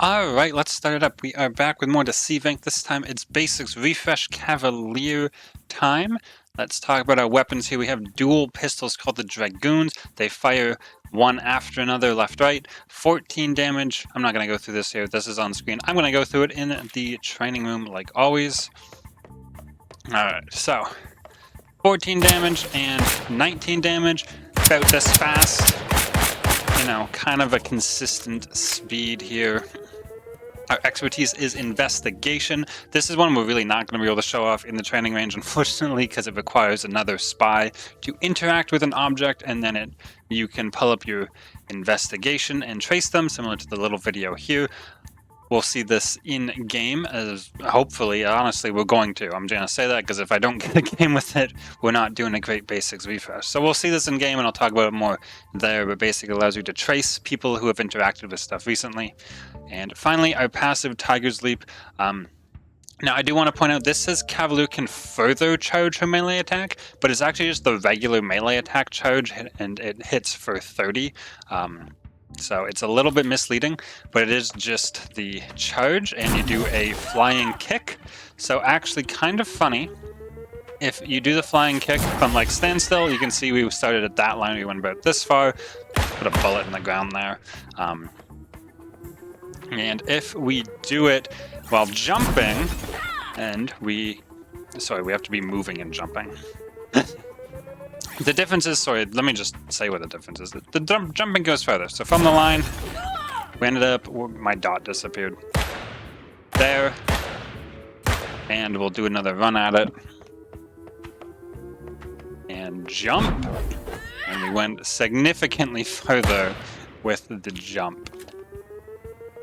Alright, let's start it up. We are back with more Deceive Inc. This time it's basics refresh Cavaliere time. Let's talk about our weapons here. We have dual pistols called the Dragoons. They fire one after another, left, right. 14 damage. I'm not going to go through this here. This is on screen. I'm going to go through it in the training room like always. Alright, so 14 damage and 19 damage. About this fast. You know, kind of a consistent speed here. Our expertise is investigation. This is one we're really not going to be able to show off in the training range, unfortunately, because it requires another spy to interact with an object, and then you can pull up your investigation and trace them, similar to the little video here. We'll see this in game, as hopefully, honestly, we're going to. I'm going to say that because if I don't get a game with it, we're not doing a great basics refresh. So we'll see this in game, and I'll talk about it more there, but basically allows you to trace people who have interacted with stuff recently. And finally, our passive Tiger's Leap. Now, I do want to point out, this says Cavaliere can further charge her melee attack, but it's actually just the regular melee attack charge, and it hits for 30. So it's a little bit misleading, but it is just the charge, and you do a flying kick. So actually kind of funny. If you do the flying kick from like standstill, you can see we started at that line, we went about this far, put a bullet in the ground there. And if we do it while jumping, and we have to be moving and jumping. The difference is, let me just say what the difference is. The jumping goes further. So from the line, we ended up, my dot disappeared. There. And we'll do another run at it. And jump. And we went significantly further with the jump.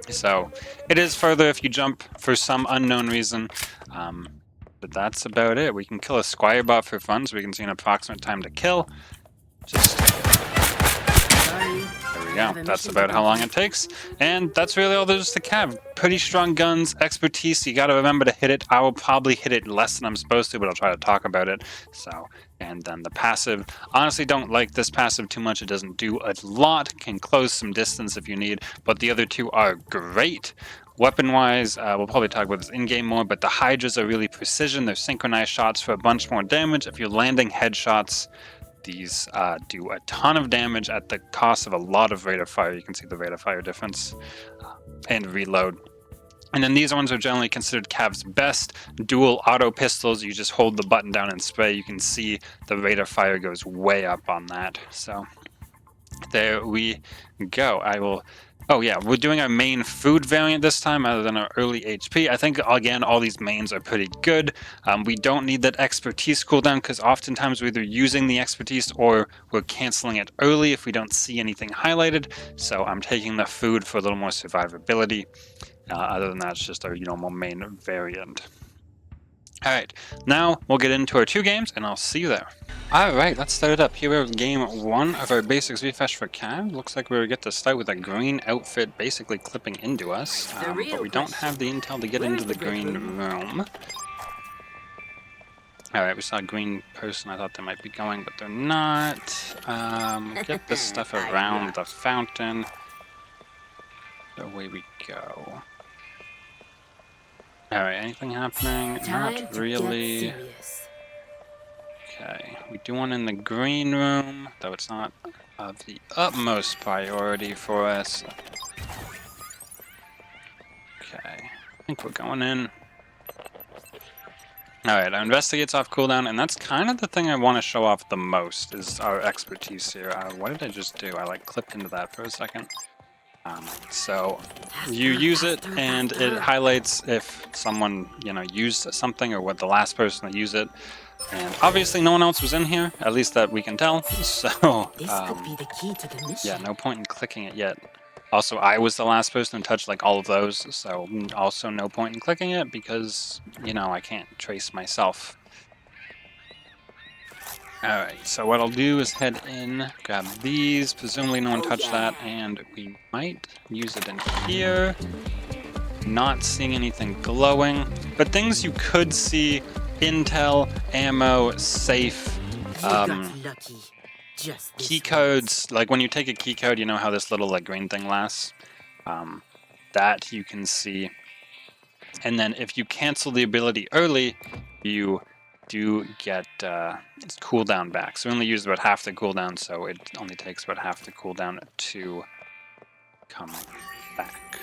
So it is further if you jump for some unknown reason. But that's about it. We can kill a Squire bot for fun, so we can see an approximate time to kill. There we go. That's about how long it takes. And that's really all there is to Cav. Pretty strong guns, expertise. You got to remember to hit it. I will probably hit it less than I'm supposed to, but I'll try to talk about it. So, and then the passive. Honestly, don't like this passive too much. It doesn't do a lot. Can close some distance if you need, but the other two are great. Weapon-wise, we'll probably talk about this in-game more, but the Hydras are really precision. They're synchronized shots for a bunch more damage. If you're landing headshots, these do a ton of damage at the cost of a lot of rate of fire. You can see the rate of fire difference and reload. And then these ones are generally considered Cav's best. Dual auto pistols, you just hold the button down and spray. You can see the rate of fire goes way up on that. So there we go. Oh yeah, we're doing our main food variant this time other than our early HP. I think, again, all these mains are pretty good. We don't need that expertise cooldown because oftentimes we're either using the expertise or we're canceling it early if we don't see anything highlighted. So I'm taking the food for a little more survivability. Other than that, it's just our normal main variant. Alright, now we'll get into our two games, and I'll see you there. Alright, let's start it up. Here we have game one of our basics refresh for Cav. Looks like we get to start with a green outfit basically clipping into us, but we don't have the intel to get into the green room. Alright, we saw a green person. I thought they might be going, but they're not. Get this stuff around the fountain. Away we go. Alright, anything happening? Not really. Okay, we do one in the green room, though it's not of the utmost priority for us. Okay, I think we're going in. Alright, our investigate's off cooldown, and that's kind of the thing I want to show off the most, is our expertise here. What did I just do? I clipped into that for a second. So you use it, and it highlights if someone, used something or what the last person to use it. And obviously no one else was in here, at least that we can tell. So, yeah, no point in clicking it yet. Also, I was the last person to touch all of those, so also no point in clicking it because, I can't trace myself. Alright, so what I'll do is head in, grab these, presumably no one touched that, and we might use it in here. Not seeing anything glowing, but things you could see: intel, ammo, safe, keycards. Like when you take a keycard, you know how this little green thing lasts? that you can see. And then if you cancel the ability early, you do get its cooldown back. So we only used about half the cooldown, so it only takes about half the cooldown to come back.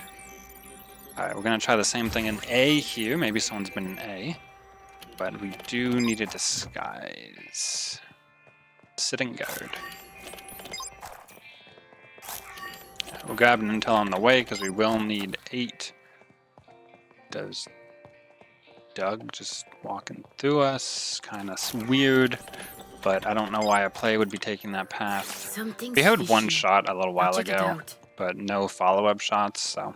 Alright, we're going to try the same thing in A here. Maybe someone's been in A. But we do need a disguise. Sitting guard. We'll grab an intel on the way because we will need 8. Does Doug just walking through us? Kind of weird, but I don't know why a player would be taking that path. We heard one shot a little while ago, but no follow-up shots, so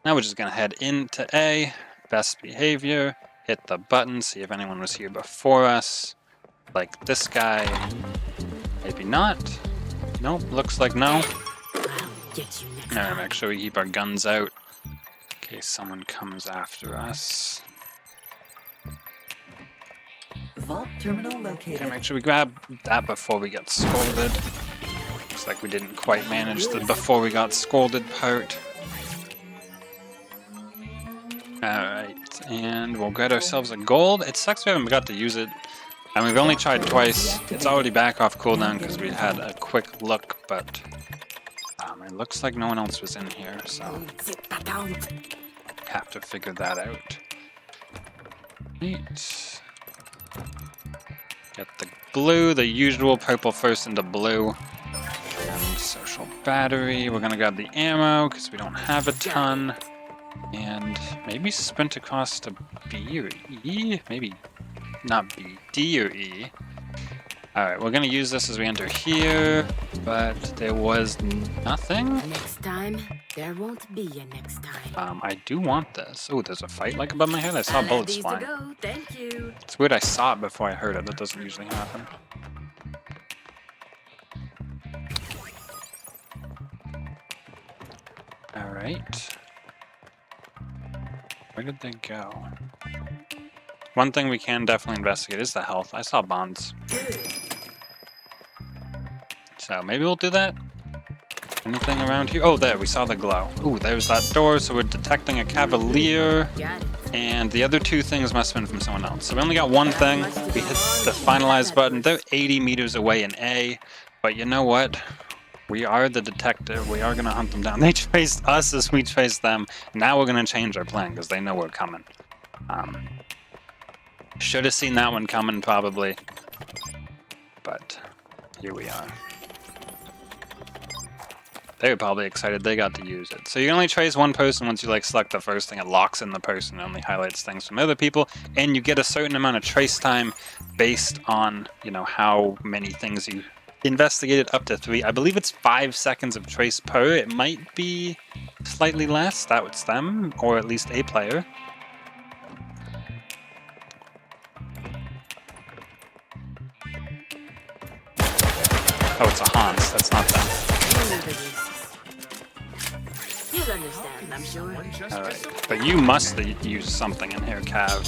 now we're just going to head into A, best behavior, hit the button, see if anyone was here before us, like this guy, maybe not. Nope, looks like no. Alright, make sure we keep our guns out in case someone comes after us. Vault terminal located. Okay, make sure we grab that before we get scolded. Looks like we didn't quite manage the before we got scolded part. Alright, and we'll get ourselves a gold. It sucks we haven't got to use it. And we've only tried twice. It's already back off cooldown because we had a quick look, but it looks like no one else was in here, so have to figure that out. Neat. Get the blue, the usual purple first into blue. And social battery. We're gonna grab the ammo because we don't have a ton. And maybe sprint across to B or E? Maybe not B, D or E. Alright, we're gonna use this as we enter here, but there was nothing. Next time, there won't be a next time. I do want this. Oh, there's a fight like above my head? I saw bullets flying. Go. Thank you. It's weird I saw it before I heard it. That doesn't usually happen. Alright. Where did they go? One thing we can definitely investigate is the health. I saw bonds. So maybe we'll do that. Anything around here? Oh, there, we saw the glow. Ooh, there's that door, so we're detecting a Cavaliere. And the other 2 things must have been from someone else. So we only got one thing. We hit the finalize button. They're 80 meters away in A. But you know what? We are the detective. We are going to hunt them down. They chased us as we chased them. Now we're going to change our plan because they know we're coming. Should have seen that one coming, probably. But here we are. They were probably excited they got to use it. So you only trace one person once you select the first thing. It locks in the person. It only highlights things from other people. And you get a certain amount of trace time based on, how many things you investigated, up to 3. I believe it's 5 seconds of trace per. It might be slightly less. That's them, or at least a player. Oh, it's a Hans. That's not them. You'll understand, I'm sure. Alright, but you must use something in here, Cav.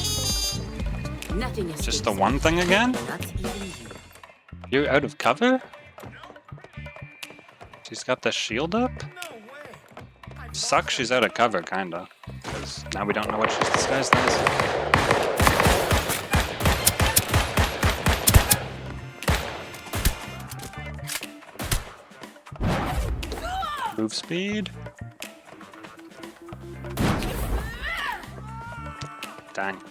Nothing is Just the one thing again? Not even you. You're out of cover? She's got the shield up? Sucks she's out of cover, kinda. Because now we don't know what she's disguised as. Move speed. Dang.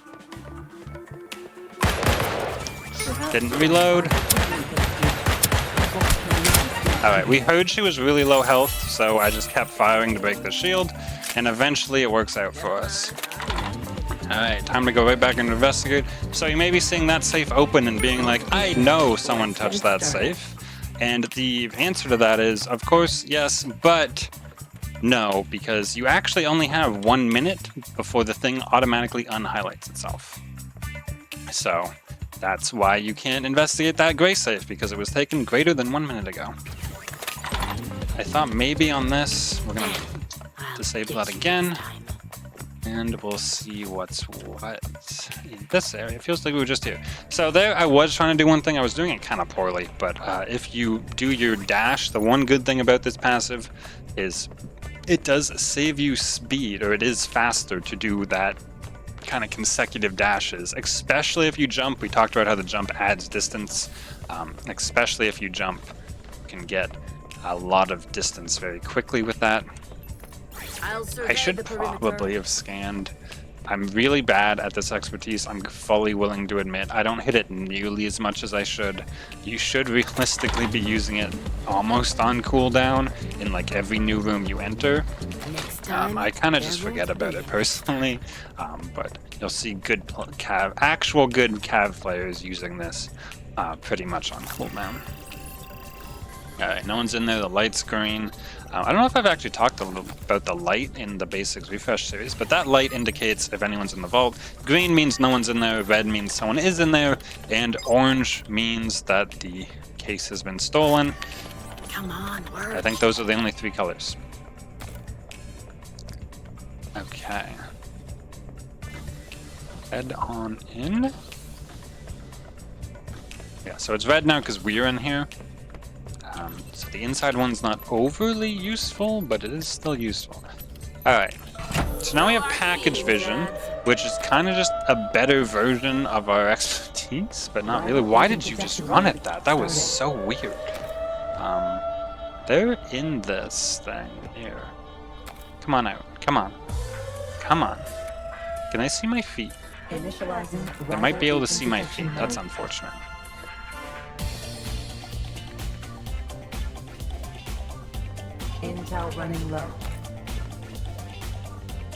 Didn't reload. Alright, we heard she was really low health, so I just kept firing to break the shield, and eventually it works out for us. Alright, time to go right back and investigate. So you may be seeing that safe open and being like, I know someone touched that safe. And the answer to that is, of course, yes, but no, because you actually only have 1 minute before the thing automatically unhighlights itself. So that's why you can't investigate that gray safe, because it was taken greater than 1 minute ago. I thought maybe on this, we're going to disable that again, and we'll see what's what in this area. It feels like we were just here. So there, I was trying to do one thing. I was doing it kind of poorly, but if you do your dash, the one good thing about this passive is it does save you speed, or it is faster to do that kind of consecutive dashes, especially if you jump. We talked about how the jump adds distance, especially if you jump, you can get a lot of distance very quickly with that. I should probably have scanned. I'm really bad at this expertise. I'm fully willing to admit I don't hit it nearly as much as I should. You should realistically be using it almost on cooldown in like every new room you enter. I kind of just forget about it personally, but you'll see good actual good Cav players using this pretty much on cooldown. Alright, no one's in there. The light's green. I don't know if I've actually talked a little about the light in the Basics Refresh series, but that light indicates if anyone's in the vault. Green means no one's in there, red means someone is in there, and orange means that the case has been stolen. Come on, work. I think those are the only 3 colors. Okay. Head on in. Yeah, so it's red now because we're in here. So the inside one's not overly useful, but it is still useful. Alright, so now we have package vision, which is kind of just a better version of our expertise, but not really. Why did you just run at that? That was so weird. They're in this thing here. Come on out. Come on. Come on. Can I see my feet? They might be able to see my feet. That's unfortunate. Intel running low.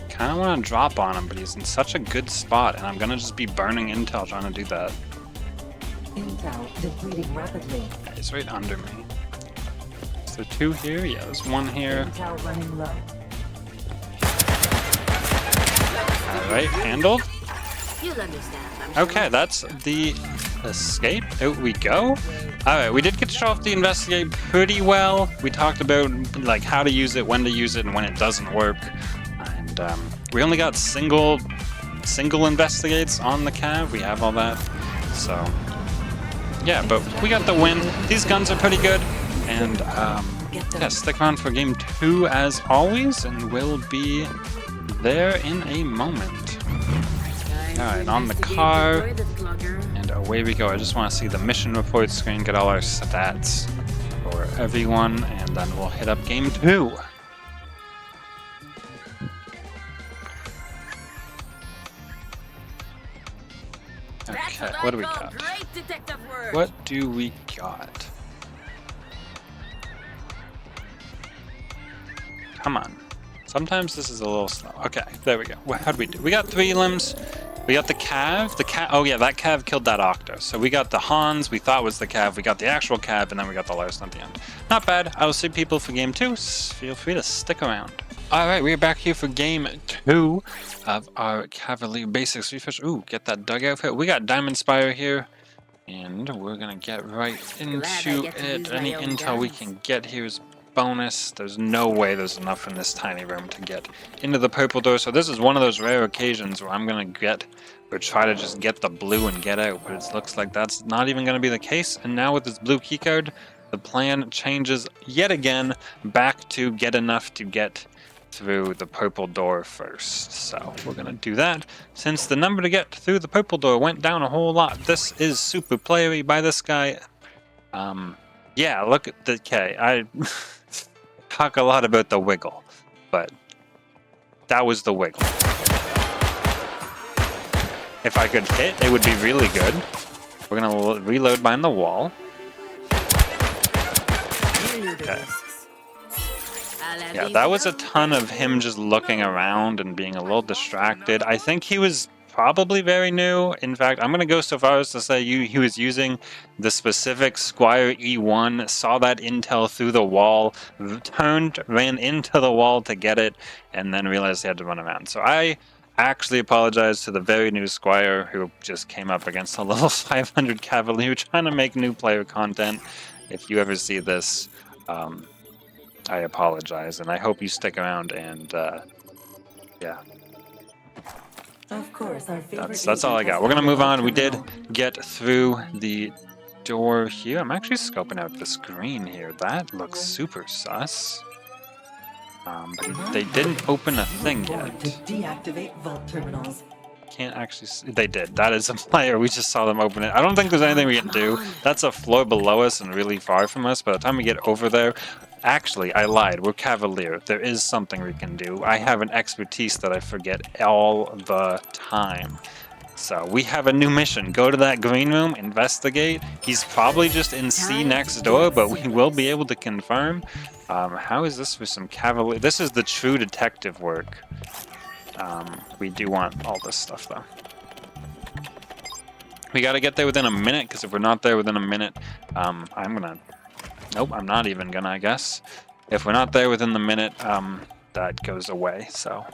Kind of want to drop on him, but he's in such a good spot, and I'm gonna just be burning intel trying to do that. Intel depleting rapidly. Yeah, he's right under me. Is there 2 here? Yeah, there's 1 here. Intel running low. Alright, handled. You'll understand. I'm sure. Okay, that's the escape. Out we go. Alright, we did get to show off the investigate pretty well. We talked about like how to use it, when to use it, and when it doesn't work. And we only got single investigates on the Cav. We have all that. So yeah, but we got the win. These guns are pretty good. And yeah, stick around for game 2 as always, and we'll be there in a moment. Alright, on the car, and away we go. I just want to see the mission report screen, get all our stats for everyone, and then we'll hit up game 2. Okay, what do we got? What do we got? Come on. Sometimes this is a little slow. Okay, there we go. How'd we do? We got 3 limbs. We got the Cav. Oh yeah, that Cav killed that Octo. So we got the Hans we thought was the Cav. We got the actual Cav, and then we got the Larson at the end. Not bad. I will see people for game 2. Feel free to stick around. Alright, we're back here for game 2 of our Cavaliere Basics Refresh. Ooh, get that dugout hit. We got Diamond Spire here. And we're gonna get right into it. Any intel we can get here is bonus. There's no way there's enough in this tiny room to get into the purple door, so this is one of those rare occasions where I'm gonna get or try to just get the blue and get out, but it looks like that's not even gonna be the case. And now with this blue keycard, the plan changes yet again back to get enough to get through the purple door first. So we're gonna do that since the number to get through the purple door went down a whole lot. This is super playery by this guy. Yeah, look at the K. I talk a lot about the wiggle, but that was the wiggle. If I could hit, it would be really good. We're gonna reload behind the wall. Okay. Yeah, that was a ton of him just looking around and being a little distracted. I think he was probably very new. In fact, I'm going to go so far as to say he was using the specific Squire E1, saw that intel through the wall, ran into the wall to get it, and then realized he had to run around. So I actually apologize to the very new Squire who just came up against a level 500 Cavaliere trying to make new player content. If you ever see this, I apologize, and I hope you stick around and, yeah. Of course, our favorite That's all I got. We're gonna move on. We did get through the door here. I'm actually scoping out the screen here. That looks super sus. But they didn't open a thing yet. To deactivate vault terminals. Can't actually see. They did. That is a player. We just saw them open it. I don't think there's anything we can do. That's a floor below us and really far from us. By the time we get over there, actually, I lied. We're Cavaliere. There is something we can do. I have an expertise that I forget all the time. So we have a new mission. Go to that green room, investigate. He's probably just in C next door, but we will be able to confirm. How is this for some Cavaliere? This is the true detective work. We do want all this stuff, though. We got to get there within a minute, because if we're not there within a minute, I'm gonna... Nope, I'm not even gonna, I guess. If we're not there within the minute, that goes away, so...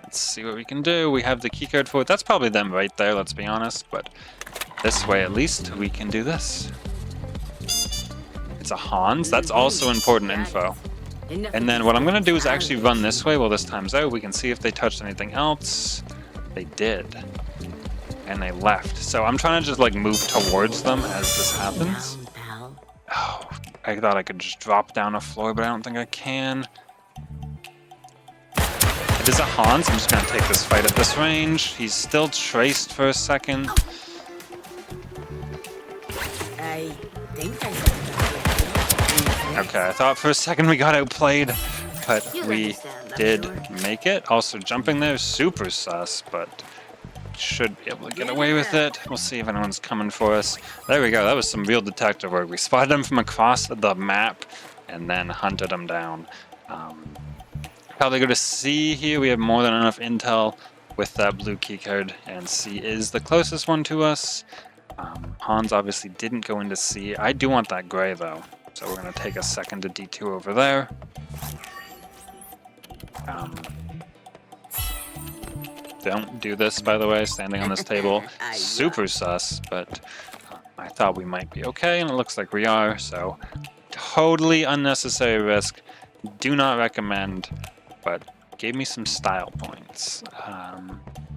Let's see what we can do. We have the keycard for it. That's probably them right there, let's be honest, but this way, at least, we can do this. It's a Hans. That's also important info. And then what I'm going to do is actually run this way while this time's out. We can see if they touched anything else. They did. And they left. So I'm trying to just like move towards them as this happens. Oh, I thought I could just drop down a floor, but I don't think I can. It is a Hans. I'm just going to take this fight at this range. He's still traced for a second. I think Okay, I thought for a second we got outplayed, but we did make it. Also, jumping there is super sus, but should be able to get away with it. We'll see if anyone's coming for us. There we go. That was some real detective work. We spotted him from across the map and then hunted him down. Probably go to C here. We have more than enough intel with that blue keycard, and C is the closest one to us. Hans obviously didn't go into C. I do want that gray, though. So we're going to take a second to detour over there. Don't do this, by the way, standing on this table. Super sus, but I thought we might be okay, and it looks like we are, so totally unnecessary risk. Do not recommend, but gave me some style points.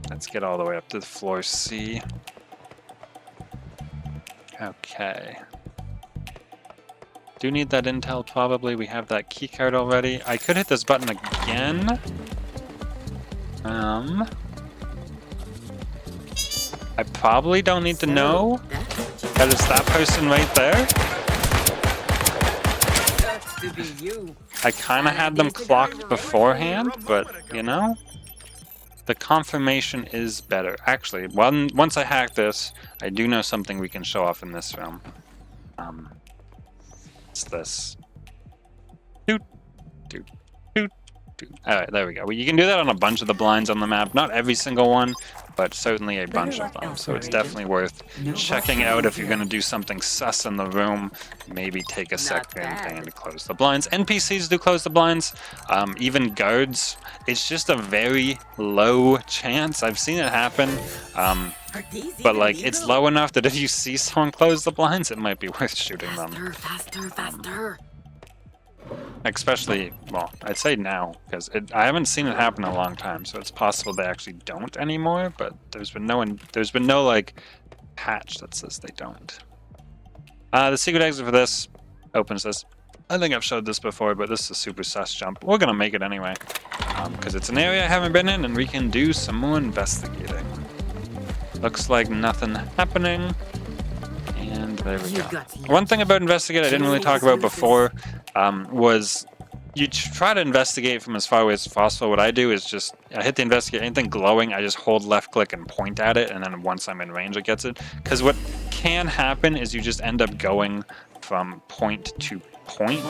Let's get all the way up to the floor C. Okay. Do need that intel, probably. We have that keycard already. I could hit this button again. I probably don't need to know that it's that person right there. I kind of had them clocked beforehand, but, you know, the confirmation is better. Actually, once I hack this, I do know something we can show off in this room. It's this. Doot, doot, doot, doot. Alright, there we go. Well, you can do that on a bunch of the blinds on the map. Not every single one, but certainly a bunch of them. So it's definitely worth checking out if you're going to do something sus in the room. Maybe take a second and close the blinds. NPCs do close the blinds. Even guards. It's just a very low chance. I've seen it happen. But like, it's low enough that if you see someone close the blinds, it might be worth shooting them. Faster. Especially, well, I'd say now, because I haven't seen it happen in a long time, so it's possible they actually don't anymore, but there's been no like patch that says they don't. The secret exit for this opens this. I think I've showed this before, but this is a super sus jump. We're gonna make it anyway, because it's an area I haven't been in, and we can do some more investigating. Looks like nothing happening, and there we go. One thing about investigate I didn't really talk about before was you try to investigate from as far away as possible. What I do is just, I hit the investigate, anything glowing, I just hold left click and point at it, and then once I'm in range it gets it. Because what can happen is you just end up going from point to point.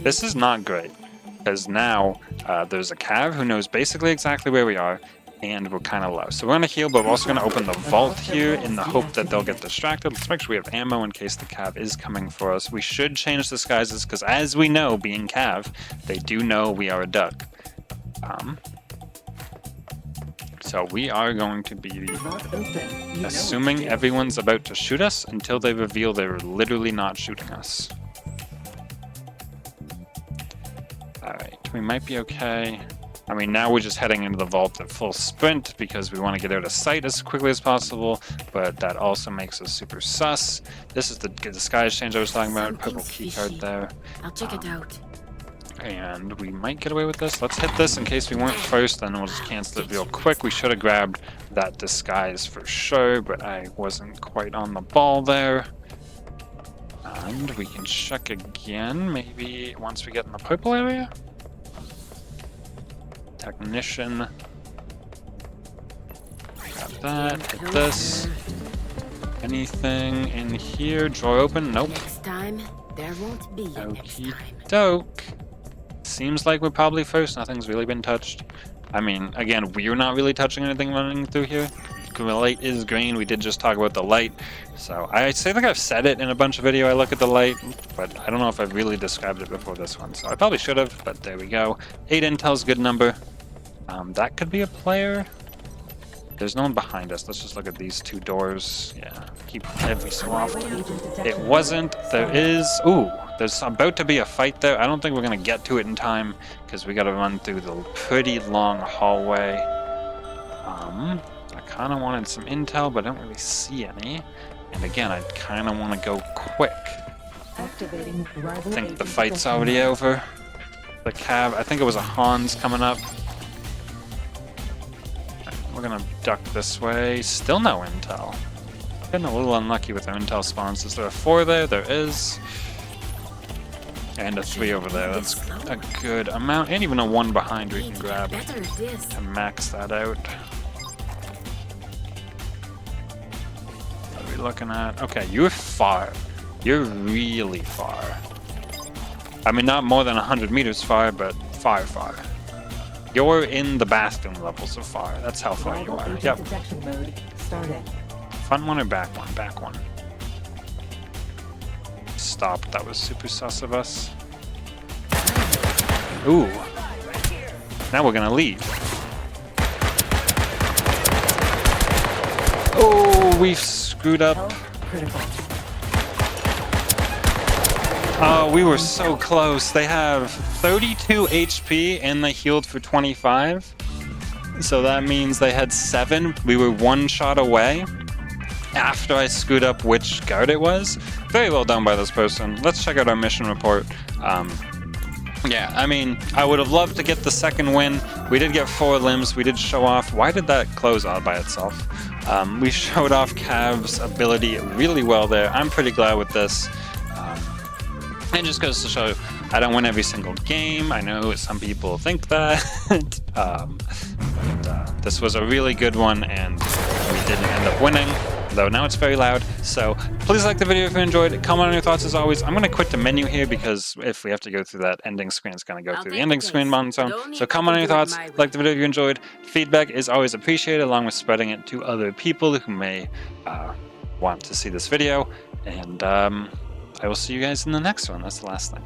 This is not great, because now there's a Cav who knows basically exactly where we are, and we're kind of low. So we're going to heal, but we're also going to open the vault here in the hope that they'll get distracted. Let's make sure we have ammo in case the Cav is coming for us. We should change disguises, because as we know, being Cav, they do know we are a duck. So we are going to be assuming everyone's about to shoot us until they reveal they're literally not shooting us. Alright, we might be okay. I mean, now we're just heading into the vault at full sprint because we want to get out of sight as quickly as possible, but that also makes us super sus. This is the disguise change I was talking about, purple keycard there. I'll check it out. And we might get away with this. Let's hit this in case we weren't first, then we'll just cancel it real quick. We should have grabbed that disguise for sure, but I wasn't quite on the ball there. And we can check again, maybe once we get in the purple area? Technician. Got that. Hit this. Anything in here? Drawer open? Nope. Next time, there won't be a next Okie time. doke. Seems like we're probably first. Nothing's really been touched. I mean, again, we're not really touching anything running through here. The light is green. We did just talk about the light. So I think I've said it in a bunch of video. I look at the light, but I don't know if I've really described it before this one. So I probably should have, but there we go. 8 intel's a good number. That could be a player. There's no one behind us. Let's just look at these 2 doors. Yeah, keep every so often. It wasn't. There is. Ooh, there's about to be a fight there. I don't think we're gonna get to it in time because we got to run through the pretty long hallway. I kind of wanted some intel, but I don't really see any. And again, I kind of want to go quick. I think the fight's already over. The Cav. I think it was a Hans coming up. We're gonna duck this way. Still no intel. Getting a little unlucky with our intel spawns. Is there a 4 there? There is. And a 3 over there. That's a good amount. And even a 1 behind we can grab to max that out. What are we looking at? Okay, you're far. You're really far. I mean, not more than 100 meters far, but far, far. You're in the bathroom levels of far. That's how far you are. Yep. Front one or back one? Back one. Stop. That was super sus of us. Ooh. Now we're gonna leave. Oh, we've screwed up. Oh, we were so close. They have 32 HP and they healed for 25. So that means they had 7. We were 1 shot away after I screwed up which guard it was. Very well done by this person. Let's check out our mission report. Yeah, I mean, I would have loved to get the second win. We did get 4 limbs. We did show off. Why did that close out by itself? We showed off Cav's ability really well there. I'm pretty glad with this. It just goes to show I don't win every single game. I know some people think that. This was a really good one, and we didn't end up winning, though now it's very loud. So please like the video if you enjoyed it. Comment on your thoughts as always. I'm going to quit the menu here because if we have to go through that ending screen, it's going to go through the ending screen on its own. So comment on your thoughts, like the video if you enjoyed. Feedback is always appreciated, along with spreading it to other people who may want to see this video. And I will see you guys in the next one. That's the last thing.